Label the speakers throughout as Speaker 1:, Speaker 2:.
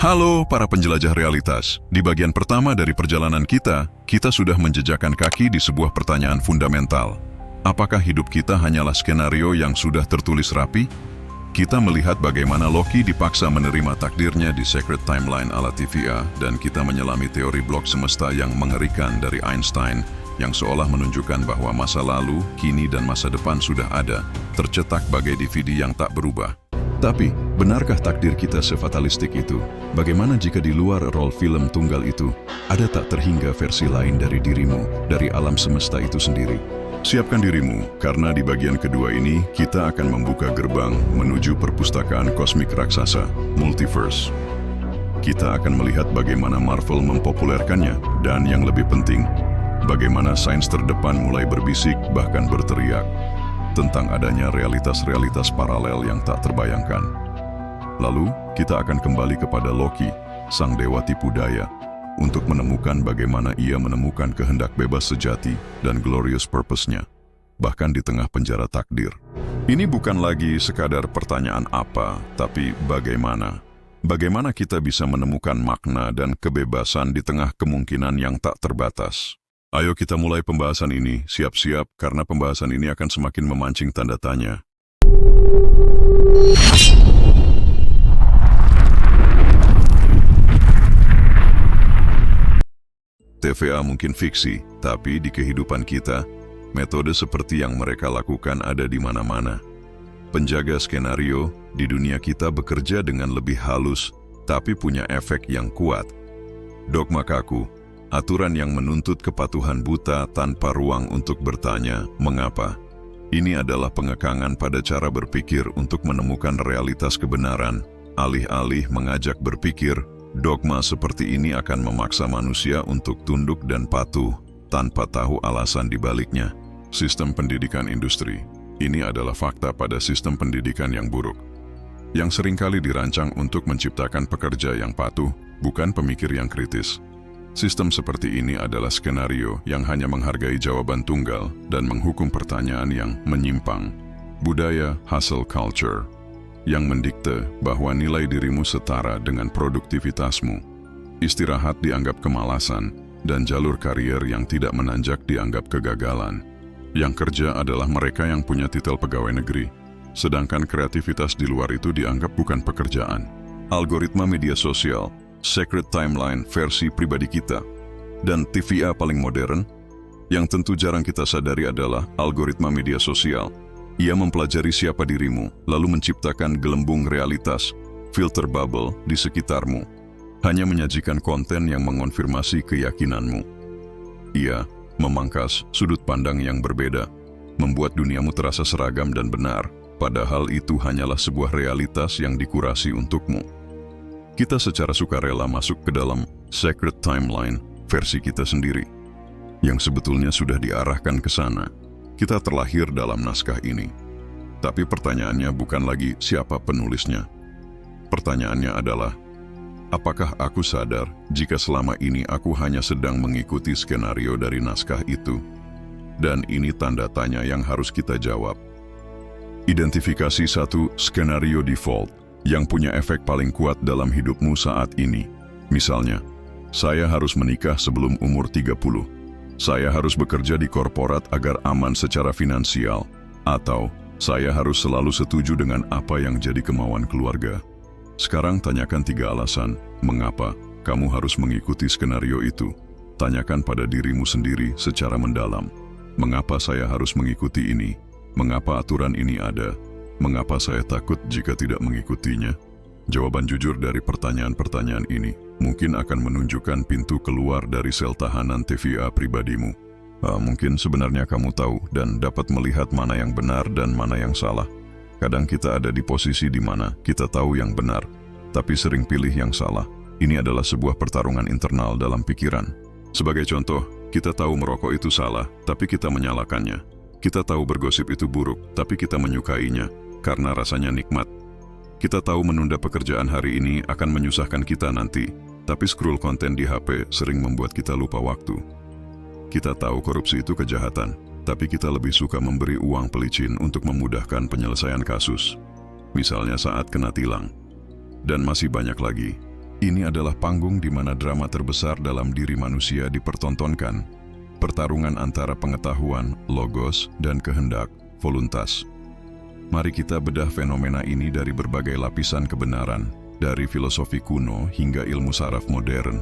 Speaker 1: Halo para penjelajah realitas. Di bagian pertama dari perjalanan kita sudah menjejakkan kaki di sebuah pertanyaan fundamental. Apakah hidup kita hanyalah skenario yang sudah tertulis rapi? Kita melihat bagaimana Loki dipaksa menerima takdirnya di Sacred Timeline ala TVA, dan kita menyelami teori blok semesta yang mengerikan dari Einstein, yang seolah menunjukkan bahwa masa lalu, kini dan masa depan sudah ada, tercetak bagai DVD yang tak berubah. Tapi, benarkah takdir kita sefatalistik itu? Bagaimana jika di luar role film tunggal itu, ada tak terhingga versi lain dari dirimu, dari alam semesta itu sendiri? Siapkan dirimu, karena di bagian kedua ini, kita akan membuka gerbang menuju perpustakaan kosmik raksasa, Multiverse. Kita akan melihat bagaimana Marvel mempopulerkannya, dan yang lebih penting, bagaimana sains terdepan mulai berbisik bahkan berteriak tentang adanya realitas-realitas paralel yang tak terbayangkan. Lalu, kita akan kembali kepada Loki, sang dewa tipu daya, untuk menemukan bagaimana ia menemukan kehendak bebas sejati dan glorious purpose-nya, bahkan di tengah penjara takdir. Ini bukan lagi sekadar pertanyaan apa, tapi bagaimana. Bagaimana kita bisa menemukan makna dan kebebasan di tengah kemungkinan yang tak terbatas. Ayo kita mulai pembahasan ini, siap-siap karena pembahasan ini akan semakin memancing tanda tanya. TVA mungkin fiksi, tapi di kehidupan kita, metode seperti yang mereka lakukan ada di mana-mana. Penjaga skenario di dunia kita bekerja dengan lebih halus, tapi punya efek yang kuat. Dogma kaku, aturan yang menuntut kepatuhan buta tanpa ruang untuk bertanya, mengapa? Ini adalah pengekangan pada cara berpikir untuk menemukan realitas kebenaran. Alih-alih mengajak berpikir, dogma seperti ini akan memaksa manusia untuk tunduk dan patuh, tanpa tahu alasan di baliknya. Sistem pendidikan industri. Ini adalah fakta pada sistem pendidikan yang buruk, yang seringkali dirancang untuk menciptakan pekerja yang patuh, bukan pemikir yang kritis. Sistem seperti ini adalah skenario yang hanya menghargai jawaban tunggal dan menghukum pertanyaan yang menyimpang. Budaya hustle culture yang mendikte bahwa nilai dirimu setara dengan produktivitasmu. Istirahat dianggap kemalasan dan jalur karier yang tidak menanjak dianggap kegagalan. Yang kerja adalah mereka yang punya titel pegawai negeri, sedangkan kreativitas di luar itu dianggap bukan pekerjaan. Algoritma media sosial, Sacred Timeline versi pribadi kita, dan TVA paling modern, yang tentu jarang kita sadari adalah algoritma media sosial. Ia mempelajari siapa dirimu, lalu menciptakan gelembung realitas, filter bubble di sekitarmu, hanya menyajikan konten yang mengonfirmasi keyakinanmu. Ia memangkas sudut pandang yang berbeda, membuat duniamu terasa seragam dan benar, padahal itu hanyalah sebuah realitas yang dikurasi untukmu. Kita secara sukarela masuk ke dalam Sacred Timeline versi kita sendiri, yang sebetulnya sudah diarahkan ke sana. Kita terlahir dalam naskah ini. Tapi pertanyaannya bukan lagi siapa penulisnya. Pertanyaannya adalah, apakah aku sadar jika selama ini aku hanya sedang mengikuti skenario dari naskah itu? Dan ini tanda tanya yang harus kita jawab. Identifikasi satu skenario default yang punya efek paling kuat dalam hidupmu saat ini. Misalnya, saya harus menikah sebelum umur 30. Saya harus bekerja di korporat agar aman secara finansial. Atau, saya harus selalu setuju dengan apa yang jadi kemauan keluarga. Sekarang tanyakan 3 alasan mengapa kamu harus mengikuti skenario itu. Tanyakan pada dirimu sendiri secara mendalam. Mengapa saya harus mengikuti ini? Mengapa aturan ini ada? Mengapa saya takut jika tidak mengikutinya? Jawaban jujur dari pertanyaan-pertanyaan ini mungkin akan menunjukkan pintu keluar dari sel tahanan TVA pribadimu. Mungkin sebenarnya kamu tahu dan dapat melihat mana yang benar dan mana yang salah. Kadang kita ada di posisi di mana kita tahu yang benar, tapi sering pilih yang salah. Ini adalah sebuah pertarungan internal dalam pikiran. Sebagai contoh, kita tahu merokok itu salah, tapi kita menyalakannya. Kita tahu bergosip itu buruk, tapi kita menyukainya karena rasanya nikmat. Kita tahu menunda pekerjaan hari ini akan menyusahkan kita nanti, tapi scroll konten di HP sering membuat kita lupa waktu. Kita tahu korupsi itu kejahatan, tapi kita lebih suka memberi uang pelicin untuk memudahkan penyelesaian kasus. Misalnya saat kena tilang. Dan masih banyak lagi. Ini adalah panggung di mana drama terbesar dalam diri manusia dipertontonkan. Pertarungan antara pengetahuan, logos, dan kehendak, voluntas. Mari kita bedah fenomena ini dari berbagai lapisan kebenaran, dari filosofi kuno hingga ilmu saraf modern,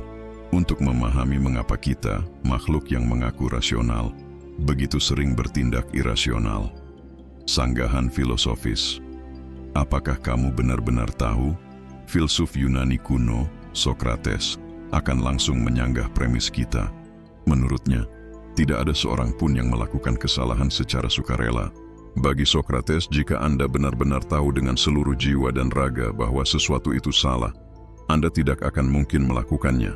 Speaker 1: untuk memahami mengapa kita, makhluk yang mengaku rasional, begitu sering bertindak irasional. Sanggahan filosofis. Apakah kamu benar-benar tahu? Filsuf Yunani kuno, Sokrates, akan langsung menyanggah premis kita. Menurutnya, tidak ada seorang pun yang melakukan kesalahan secara sukarela. Bagi Sokrates, jika Anda benar-benar tahu dengan seluruh jiwa dan raga bahwa sesuatu itu salah, Anda tidak akan mungkin melakukannya.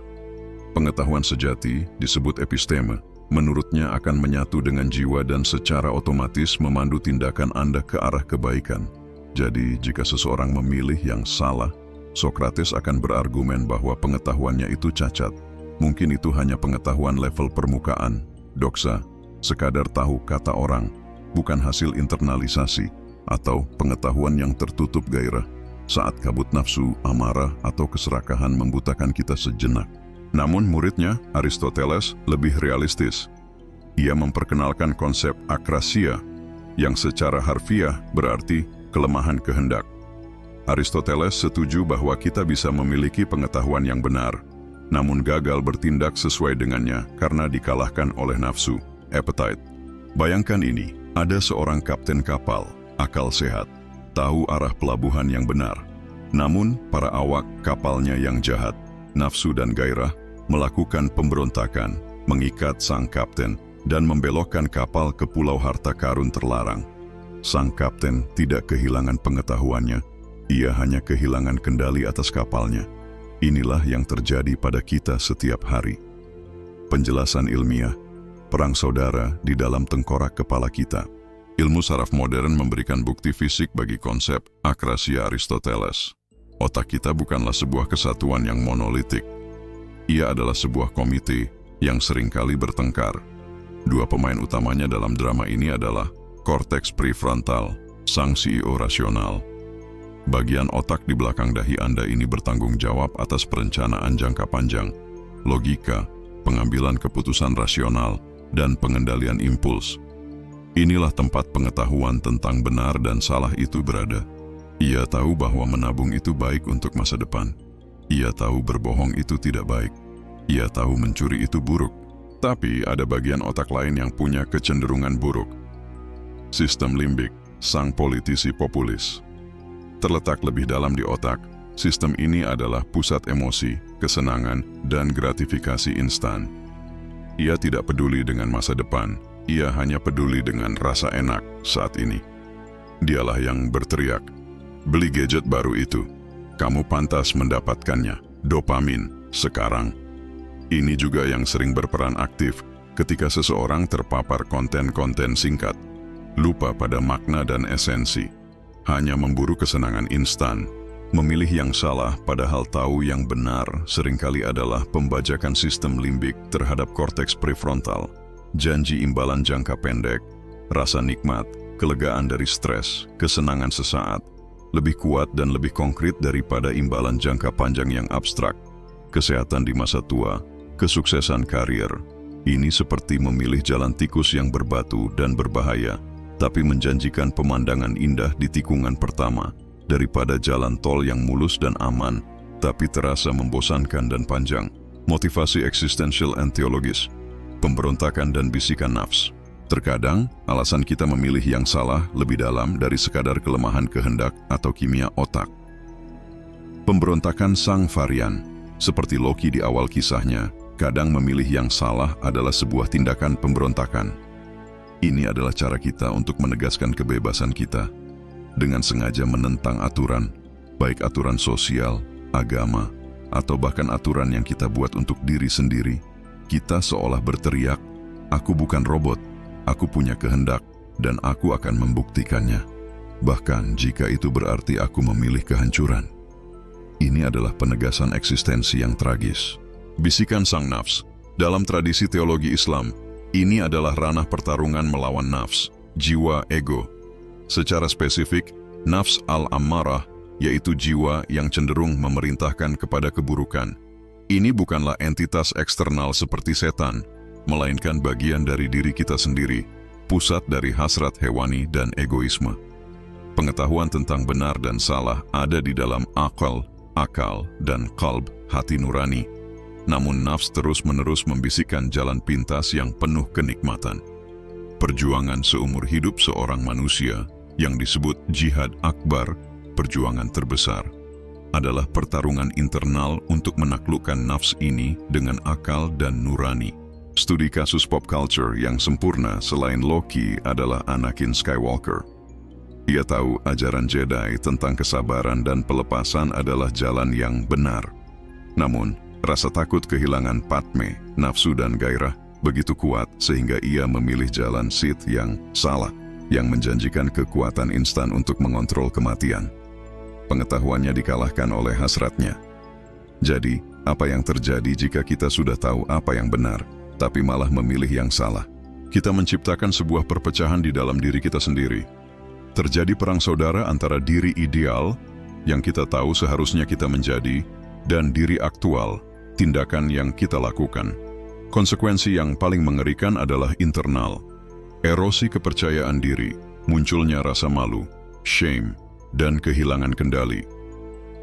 Speaker 1: Pengetahuan sejati, disebut episteme, menurutnya akan menyatu dengan jiwa dan secara otomatis memandu tindakan Anda ke arah kebaikan. Jadi, jika seseorang memilih yang salah, Sokrates akan berargumen bahwa pengetahuannya itu cacat. Mungkin itu hanya pengetahuan level permukaan, doksa, sekadar tahu kata orang, bukan hasil internalisasi, atau pengetahuan yang tertutup gairah, saat kabut nafsu, amarah, atau keserakahan membutakan kita sejenak. Namun muridnya, Aristoteles, lebih realistis. Ia memperkenalkan konsep akrasia, yang secara harfiah berarti kelemahan kehendak. Aristoteles setuju bahwa kita bisa memiliki pengetahuan yang benar, namun gagal bertindak sesuai dengannya karena dikalahkan oleh nafsu, appetite. Bayangkan ini, ada seorang kapten kapal, akal sehat, tahu arah pelabuhan yang benar. Namun, para awak kapalnya yang jahat, nafsu dan gairah, melakukan pemberontakan, mengikat sang kapten, dan membelokkan kapal ke pulau harta karun terlarang. Sang kapten tidak kehilangan pengetahuannya, ia hanya kehilangan kendali atas kapalnya. Inilah yang terjadi pada kita setiap hari. Penjelasan ilmiah, perang saudara di dalam tengkorak kepala kita. Ilmu saraf modern memberikan bukti fisik bagi konsep akrasia Aristoteles. Otak kita bukanlah sebuah kesatuan yang monolitik. Ia adalah sebuah komite yang seringkali bertengkar. Dua pemain utamanya dalam drama ini adalah korteks prefrontal, sang CEO rasional. Bagian otak di belakang dahi Anda ini bertanggung jawab atas perencanaan jangka panjang, logika, pengambilan keputusan rasional, dan pengendalian impuls. Inilah tempat pengetahuan tentang benar dan salah itu berada. Ia tahu bahwa menabung itu baik untuk masa depan. Ia tahu berbohong itu tidak baik. Ia tahu mencuri itu buruk. Tapi ada bagian otak lain yang punya kecenderungan buruk. Sistem limbik, sang politisi populis. Terletak lebih dalam di otak, sistem ini adalah pusat emosi, kesenangan, dan gratifikasi instan. Ia tidak peduli dengan masa depan, ia hanya peduli dengan rasa enak saat ini. Dialah yang berteriak, "Beli gadget baru itu, kamu pantas mendapatkannya, dopamin, sekarang." Ini juga yang sering berperan aktif ketika seseorang terpapar konten-konten singkat, lupa pada makna dan esensi. Hanya memburu kesenangan instan, memilih yang salah padahal tahu yang benar seringkali adalah pembajakan sistem limbik terhadap korteks prefrontal, janji imbalan jangka pendek, rasa nikmat, kelegaan dari stres, kesenangan sesaat, lebih kuat dan lebih konkret daripada imbalan jangka panjang yang abstrak, kesehatan di masa tua, kesuksesan karir. Ini seperti memilih jalan tikus yang berbatu dan berbahaya, tapi menjanjikan pemandangan indah di tikungan pertama, daripada jalan tol yang mulus dan aman, tapi terasa membosankan dan panjang. Motivasi eksistensial dan teologis, pemberontakan dan bisikan nafs. Terkadang, alasan kita memilih yang salah lebih dalam dari sekadar kelemahan kehendak atau kimia otak. Pemberontakan sang varian, seperti Loki di awal kisahnya, kadang memilih yang salah adalah sebuah tindakan pemberontakan. Ini adalah cara kita untuk menegaskan kebebasan kita, dengan sengaja menentang aturan, baik aturan sosial, agama, atau bahkan aturan yang kita buat untuk diri sendiri. Kita seolah berteriak, "Aku bukan robot, aku punya kehendak, dan aku akan membuktikannya." Bahkan jika itu berarti aku memilih kehancuran. Ini adalah penegasan eksistensi yang tragis. Bisikan sang nafs. Dalam tradisi teologi Islam, ini adalah ranah pertarungan melawan nafs, jiwa ego. Secara spesifik, nafs al-ammarah yaitu jiwa yang cenderung memerintahkan kepada keburukan. Ini bukanlah entitas eksternal seperti setan, melainkan bagian dari diri kita sendiri, pusat dari hasrat hewani dan egoisme. Pengetahuan tentang benar dan salah ada di dalam akal, dan qalb, hati nurani. Namun nafs terus-menerus membisikkan jalan pintas yang penuh kenikmatan. Perjuangan seumur hidup seorang manusia, yang disebut jihad akbar, perjuangan terbesar, adalah pertarungan internal untuk menaklukkan nafs ini dengan akal dan nurani. Studi kasus pop culture yang sempurna selain Loki adalah Anakin Skywalker. Ia tahu ajaran Jedi tentang kesabaran dan pelepasan adalah jalan yang benar. Namun, rasa takut kehilangan Padme, nafsu dan gairah begitu kuat sehingga ia memilih jalan Sith yang salah, yang menjanjikan kekuatan instan untuk mengontrol kematian. Pengetahuannya dikalahkan oleh hasratnya. Jadi, apa yang terjadi jika kita sudah tahu apa yang benar, tapi malah memilih yang salah? Kita menciptakan sebuah perpecahan di dalam diri kita sendiri. Terjadi perang saudara antara diri ideal, yang kita tahu seharusnya kita menjadi, dan diri aktual, tindakan yang kita lakukan. Konsekuensi yang paling mengerikan adalah internal. Erosi kepercayaan diri, munculnya rasa malu, shame, dan kehilangan kendali.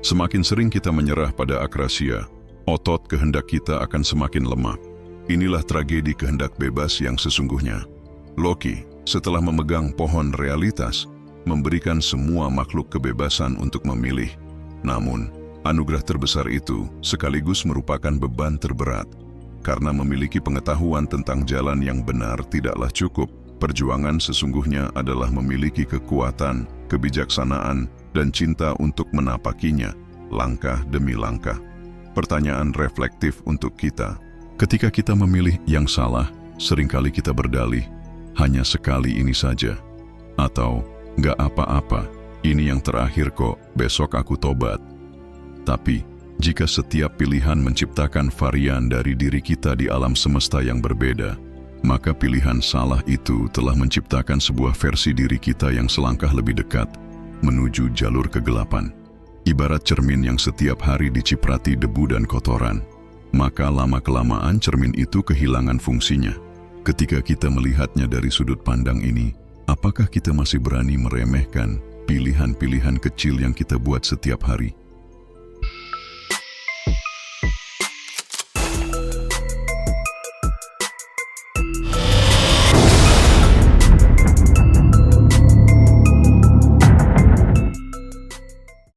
Speaker 1: Semakin sering kita menyerah pada akrasia, otot kehendak kita akan semakin lemah. Inilah tragedi kehendak bebas yang sesungguhnya. Loki, setelah memegang pohon realitas, memberikan semua makhluk kebebasan untuk memilih. Namun, anugerah terbesar itu sekaligus merupakan beban terberat. Karena memiliki pengetahuan tentang jalan yang benar tidaklah cukup. Perjuangan sesungguhnya adalah memiliki kekuatan, kebijaksanaan, dan cinta untuk menapakinya, langkah demi langkah. Pertanyaan reflektif untuk kita. Ketika kita memilih yang salah, seringkali kita berdalih, hanya sekali ini saja. Atau, nggak apa-apa, ini yang terakhir kok, besok aku tobat. Tapi, jika setiap pilihan menciptakan varian dari diri kita di alam semesta yang berbeda, maka pilihan salah itu telah menciptakan sebuah versi diri kita yang selangkah lebih dekat menuju jalur kegelapan. Ibarat cermin yang setiap hari diciprati debu dan kotoran, maka lama-kelamaan cermin itu kehilangan fungsinya. Ketika kita melihatnya dari sudut pandang ini, apakah kita masih berani meremehkan pilihan-pilihan kecil yang kita buat setiap hari?